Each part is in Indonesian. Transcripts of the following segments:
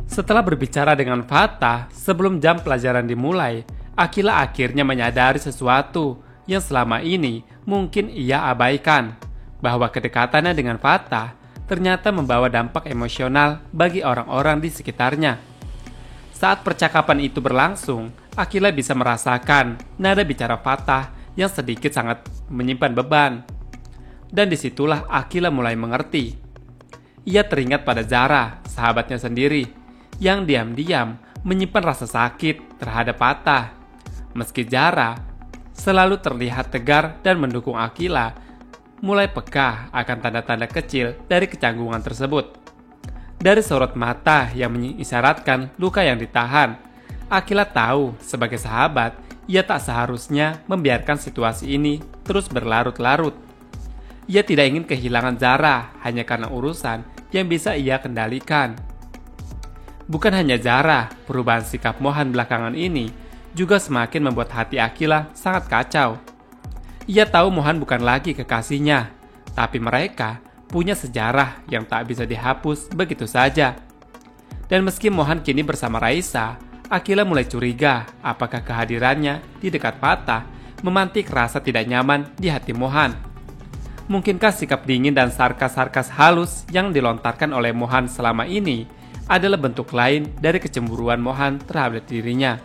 Setelah berbicara dengan Fatah sebelum jam pelajaran dimulai, Akila akhirnya menyadari sesuatu yang selama ini mungkin ia abaikan, bahwa kedekatannya dengan Fatah ternyata membawa dampak emosional bagi orang-orang di sekitarnya. Saat percakapan itu berlangsung, Akila bisa merasakan nada bicara Fatah yang sedikit sangat menyimpan beban. Dan disitulah Akila mulai mengerti. Ia teringat pada Zara, sahabatnya sendiri, yang diam-diam menyimpan rasa sakit terhadap Fatah. Meski Zara selalu terlihat tegar dan mendukung Akila, mulai peka akan tanda-tanda kecil dari kecanggungan tersebut. Dari sorot mata yang mengisyaratkan luka yang ditahan, Akila tahu sebagai sahabat, ia tak seharusnya membiarkan situasi ini terus berlarut-larut. Ia tidak ingin kehilangan Zara hanya karena urusan yang bisa ia kendalikan. Bukan hanya Zara, perubahan sikap Mohan belakangan ini juga semakin membuat hati Akila sangat kacau. Ia tahu Mohan bukan lagi kekasihnya, tapi mereka punya sejarah yang tak bisa dihapus begitu saja. Dan meski Mohan kini bersama Raisa, Akila mulai curiga apakah kehadirannya di dekat Fatah memantik rasa tidak nyaman di hati Mohan. Mungkinkah sikap dingin dan sarkas-sarkas halus yang dilontarkan oleh Mohan selama ini adalah bentuk lain dari kecemburuan Mohan terhadap dirinya?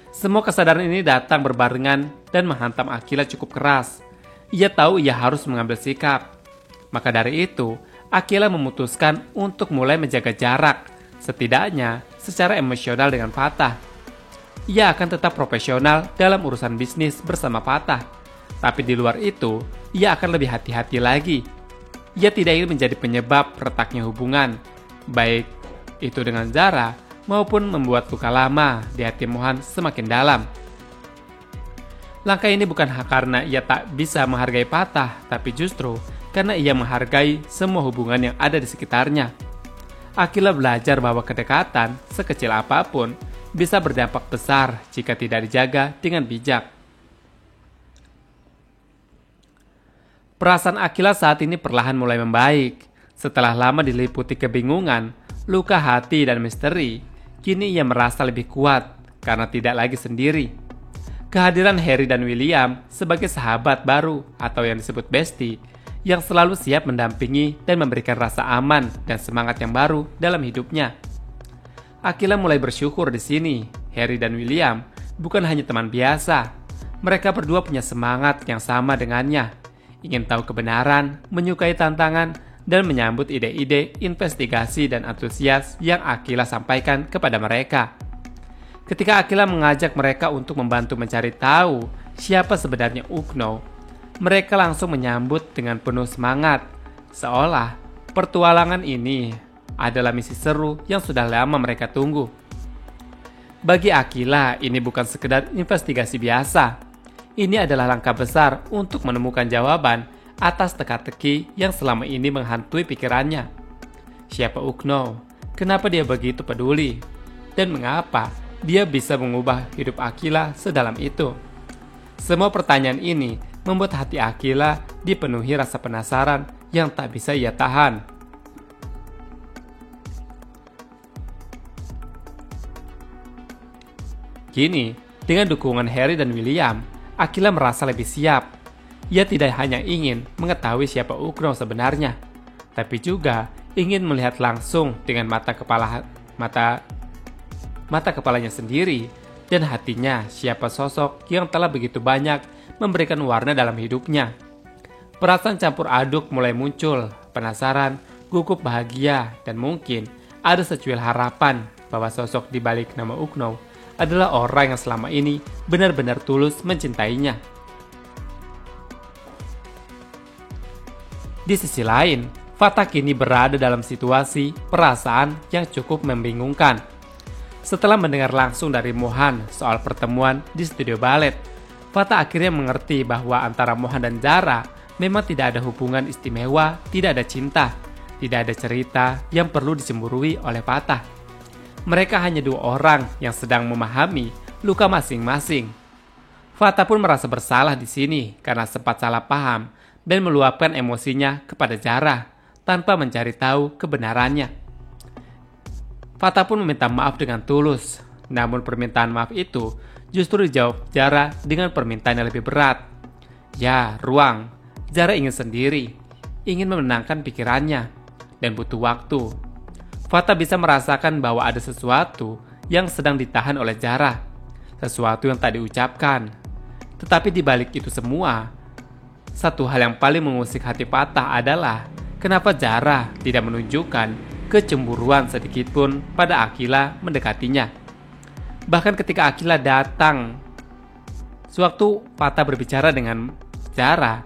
Semua kesadaran ini datang berbarengan dan menghantam Akila cukup keras. Ia tahu ia harus mengambil sikap. Maka dari itu, Akila memutuskan untuk mulai menjaga jarak, setidaknya secara emosional dengan Fatah. Ia akan tetap profesional dalam urusan bisnis bersama Fatah. Tapi di luar itu, ia akan lebih hati-hati lagi. Ia tidak ingin menjadi penyebab retaknya hubungan, baik itu dengan Zara maupun membuat luka lama di hati Mohan semakin dalam. Langkah ini bukan karena ia tak bisa menghargai Fatah, tapi justru karena ia menghargai semua hubungan yang ada di sekitarnya. Akila belajar bahwa kedekatan, sekecil apapun, bisa berdampak besar jika tidak dijaga dengan bijak. Perasaan Akila saat ini perlahan mulai membaik. Setelah lama diliputi kebingungan, luka hati dan misteri, kini ia merasa lebih kuat karena tidak lagi sendiri. Kehadiran Harry dan William sebagai sahabat baru atau yang disebut bestie, yang selalu siap mendampingi dan memberikan rasa aman dan semangat yang baru dalam hidupnya. Akila mulai bersyukur di sini. Harry dan William bukan hanya teman biasa. Mereka berdua punya semangat yang sama dengannya. Ingin tahu kebenaran, menyukai tantangan, dan menyambut ide-ide, investigasi, dan antusias yang Akila sampaikan kepada mereka. Ketika Akila mengajak mereka untuk membantu mencari tahu siapa sebenarnya Ukno, mereka langsung menyambut dengan penuh semangat, seolah pertualangan ini adalah misi seru yang sudah lama mereka tunggu. Bagi Akila, ini bukan sekedar investigasi biasa. Ini adalah langkah besar untuk menemukan jawaban atas teka-teki yang selama ini menghantui pikirannya. Siapa Ukno? Kenapa dia begitu peduli? Dan mengapa dia bisa mengubah hidup Akila sedalam itu? Semua pertanyaan ini membuat hati Akila dipenuhi rasa penasaran yang tak bisa ia tahan. Kini, dengan dukungan Harry dan William, Akila merasa lebih siap. Ia tidak hanya ingin mengetahui siapa Ukno sebenarnya, tapi juga ingin melihat langsung dengan mata kepalanya sendiri dan hatinya siapa sosok yang telah begitu banyak memberikan warna dalam hidupnya. Perasaan campur aduk mulai muncul, penasaran, gugup bahagia, dan mungkin ada secuil harapan bahwa sosok di balik nama Ukno adalah orang yang selama ini benar-benar tulus mencintainya. Di sisi lain, Fatah kini berada dalam situasi perasaan yang cukup membingungkan. Setelah mendengar langsung dari Mohan soal pertemuan di studio balet, Fatah akhirnya mengerti bahwa antara Mohan dan Zara memang tidak ada hubungan istimewa, tidak ada cinta, tidak ada cerita yang perlu dicemburui oleh Fatah. Mereka hanya dua orang yang sedang memahami luka masing-masing. Fatah pun merasa bersalah di sini karena sempat salah paham dan meluapkan emosinya kepada Zara tanpa mencari tahu kebenarannya. Fatah pun meminta maaf dengan tulus. Namun permintaan maaf itu justru dijawab Zara dengan permintaan yang lebih berat. Ya, ruang. Zara ingin sendiri, ingin menenangkan pikirannya, dan butuh waktu. Fatah bisa merasakan bahwa ada sesuatu yang sedang ditahan oleh Zara, sesuatu yang tak diucapkan. Tetapi di balik itu semua, satu hal yang paling mengusik hati Fatah adalah kenapa Zara tidak menunjukkan kecemburuan sedikitpun pada Akila mendekatinya. Bahkan ketika Akila datang, sewaktu Fatah berbicara dengan Zara,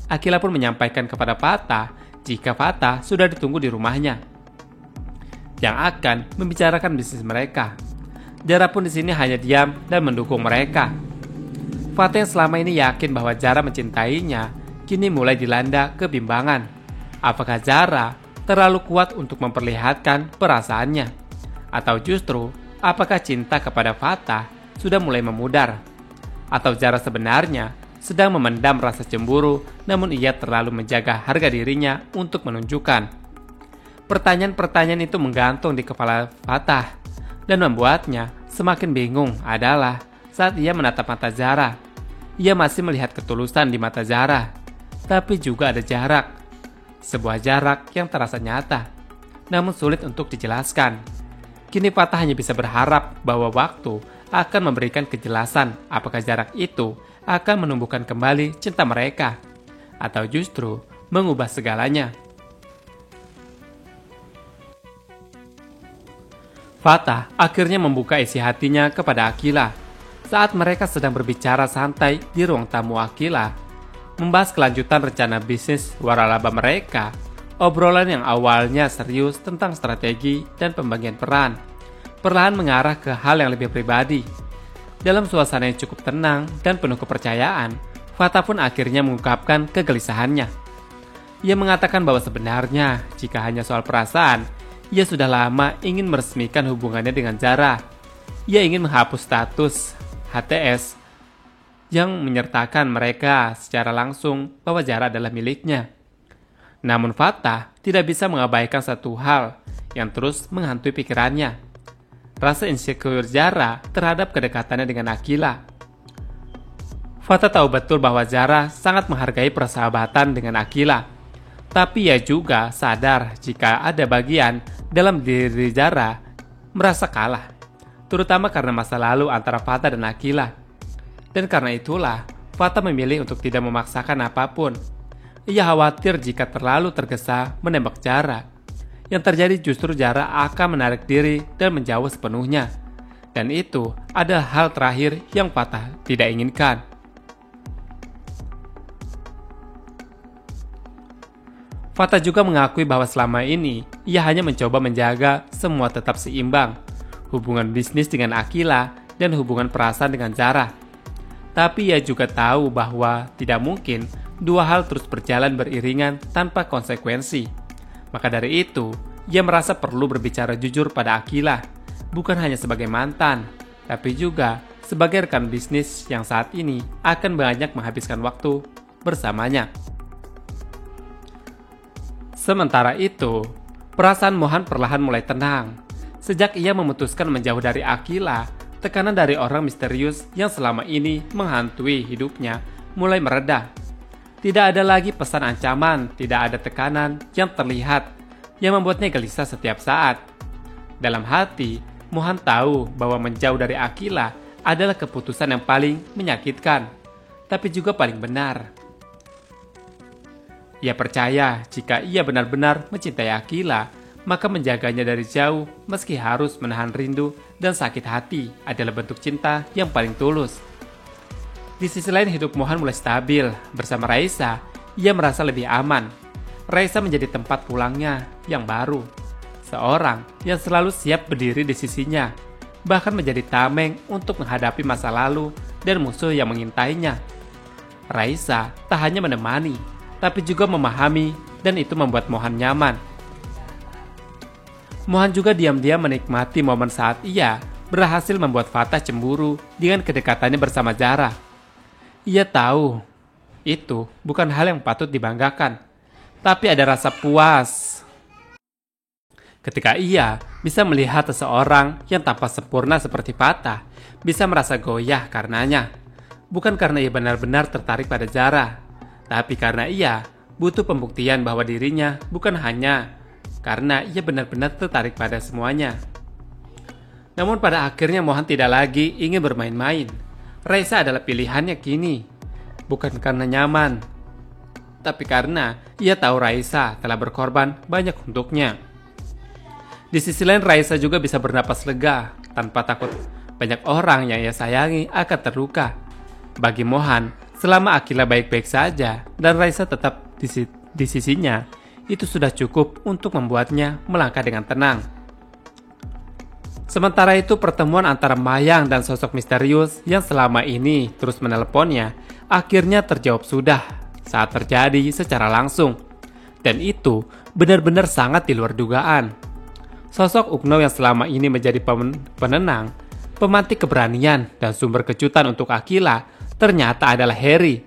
Akila pun menyampaikan kepada Fatah jika Fatah sudah ditunggu di rumahnya yang akan membicarakan bisnis mereka. Zara pun di sini hanya diam dan mendukung mereka. Fatah yang selama ini yakin bahwa Zara mencintainya, kini mulai dilanda kebimbangan. Apakah Zara terlalu kuat untuk memperlihatkan perasaannya? Atau justru, apakah cinta kepada Fatah sudah mulai memudar? Atau Zara sebenarnya sedang memendam rasa cemburu, namun ia terlalu menjaga harga dirinya untuk menunjukkan? Pertanyaan-pertanyaan itu menggantung di kepala Fatah, dan membuatnya semakin bingung adalah saat ia menatap mata Zara. Ia masih melihat ketulusan di mata Zara, tapi juga ada jarak. Sebuah jarak yang terasa nyata, namun sulit untuk dijelaskan. Kini Fatah hanya bisa berharap bahwa waktu akan memberikan kejelasan apakah jarak itu akan menumbuhkan kembali cinta mereka, atau justru mengubah segalanya. Fatah akhirnya membuka isi hatinya kepada Akila. Saat mereka sedang berbicara santai di ruang tamu Akila, membahas kelanjutan rencana bisnis waralaba mereka, obrolan yang awalnya serius tentang strategi dan pembagian peran, perlahan mengarah ke hal yang lebih pribadi. Dalam suasana yang cukup tenang dan penuh kepercayaan, Fatah pun akhirnya mengungkapkan kegelisahannya. Ia mengatakan bahwa sebenarnya jika hanya soal perasaan, ia sudah lama ingin meresmikan hubungannya dengan Zara. Ia ingin menghapus status HTS yang menyertakan mereka secara langsung bahwa Zara adalah miliknya. Namun Fatah tidak bisa mengabaikan satu hal yang terus menghantui pikirannya. Rasa insecure Zara terhadap kedekatannya dengan Akila. Fatah tahu betul bahwa Zara sangat menghargai persahabatan dengan Akila. Tapi ia juga sadar jika ada bagian dalam diri Zara merasa kalah, terutama karena masa lalu antara Fatah dan Akila. Dan karena itulah, Fatah memilih untuk tidak memaksakan apapun. Ia khawatir jika terlalu tergesa menembak Zara. Yang terjadi justru Zara akan menarik diri dan menjauh sepenuhnya. Dan itu adalah hal terakhir yang Fatah tidak inginkan. Fatah juga mengakui bahwa selama ini ia hanya mencoba menjaga semua tetap seimbang, hubungan bisnis dengan Akila dan hubungan perasaan dengan Zara. Tapi ia juga tahu bahwa tidak mungkin dua hal terus berjalan beriringan tanpa konsekuensi. Maka dari itu, ia merasa perlu berbicara jujur pada Akila, bukan hanya sebagai mantan, tapi juga sebagai rekan bisnis yang saat ini akan banyak menghabiskan waktu bersamanya. Sementara itu, perasaan Mohan perlahan mulai tenang. Sejak ia memutuskan menjauh dari Akila, tekanan dari orang misterius yang selama ini menghantui hidupnya mulai mereda. Tidak ada lagi pesan ancaman, tidak ada tekanan yang terlihat yang membuatnya gelisah setiap saat. Dalam hati, Mohan tahu bahwa menjauh dari Akila adalah keputusan yang paling menyakitkan, tapi juga paling benar. Ia percaya jika ia benar-benar mencintai Akila, maka menjaganya dari jauh meski harus menahan rindu dan sakit hati adalah bentuk cinta yang paling tulus. Di sisi lain hidup Mohan mulai stabil. Bersama Raisa, ia merasa lebih aman. Raisa menjadi tempat pulangnya yang baru. Seorang yang selalu siap berdiri di sisinya, bahkan menjadi tameng untuk menghadapi masa lalu dan musuh yang mengintainya. Raisa tak hanya menemani, tapi juga memahami, dan itu membuat Mohan nyaman. Mohan juga diam-diam menikmati momen saat ia berhasil membuat Fatah cemburu dengan kedekatannya bersama Zara. Ia tahu itu bukan hal yang patut dibanggakan, tapi ada rasa puas Ketika ia bisa melihat seseorang yang tampak sempurna seperti Fatah, bisa merasa goyah karenanya. Bukan karena ia benar-benar tertarik pada Zara, tapi karena ia butuh pembuktian bahwa dirinya bukan hanya karena ia benar-benar tertarik pada semuanya. Namun pada akhirnya Mohan tidak lagi ingin bermain-main. Raisa adalah pilihannya kini, bukan karena nyaman, tapi karena ia tahu Raisa telah berkorban banyak untuknya. Di sisi lain Raisa juga bisa bernapas lega tanpa takut banyak orang yang ia sayangi akan terluka. Bagi Mohan, selama Akila baik-baik saja dan Raisa tetap di sisinya, itu sudah cukup untuk membuatnya melangkah dengan tenang. Sementara itu pertemuan antara Mayang dan sosok misterius yang selama ini terus menelponnya akhirnya terjawab sudah saat terjadi secara langsung. Dan itu benar-benar sangat di luar dugaan. Sosok Ukno yang selama ini menjadi penenang, pemantik keberanian dan sumber kejutan untuk Akila ternyata adalah Harry,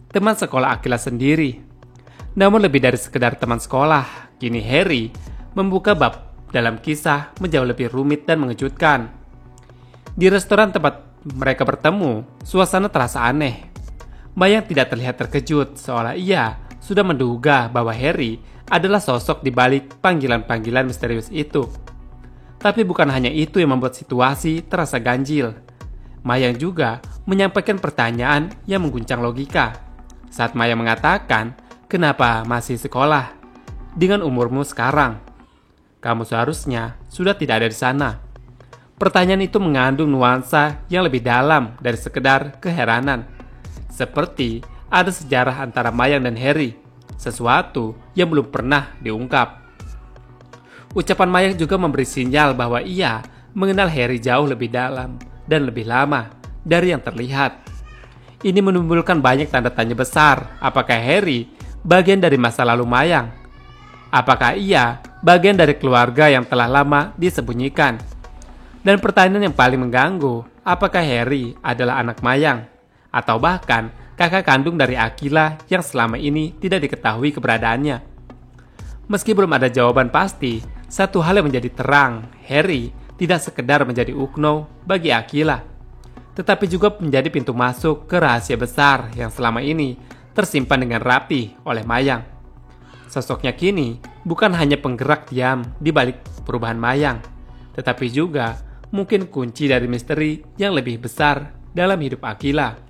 teman sekolah Akila sendiri. Namun lebih dari sekedar teman sekolah, kini Harry membuka bab dalam kisah menjauh lebih rumit dan mengejutkan. Di restoran tempat mereka bertemu, suasana terasa aneh. Mayang tidak terlihat terkejut seolah ia sudah menduga bahwa Harry adalah sosok di balik panggilan-panggilan misterius itu. Tapi bukan hanya itu yang membuat situasi terasa ganjil. Mayang juga menyampaikan pertanyaan yang mengguncang logika. Saat Mayang mengatakan, "Kenapa masih sekolah? Dengan umurmu sekarang, kamu seharusnya sudah tidak ada di sana." Pertanyaan itu mengandung nuansa yang lebih dalam dari sekedar keheranan. Seperti ada sejarah antara Mayang dan Harry, sesuatu yang belum pernah diungkap. Ucapan Mayang juga memberi sinyal bahwa ia mengenal Harry jauh lebih dalam dan lebih lama dari yang terlihat. Ini menimbulkan banyak tanda tanya besar. Apakah Harry bagian dari masa lalu Mayang? Apakah ia bagian dari keluarga yang telah lama disembunyikan? Dan pertanyaan yang paling mengganggu, apakah Harry adalah anak Mayang? Atau bahkan kakak kandung dari Akila yang selama ini tidak diketahui keberadaannya? Meski belum ada jawaban pasti, satu hal yang menjadi terang, Harry tidak sekedar menjadi Ukno bagi Akila, tetapi juga menjadi pintu masuk ke rahasia besar yang selama ini tersimpan dengan rapi oleh Mayang. Sosoknya kini bukan hanya penggerak diam di balik perubahan Mayang, tetapi juga mungkin kunci dari misteri yang lebih besar dalam hidup Akila.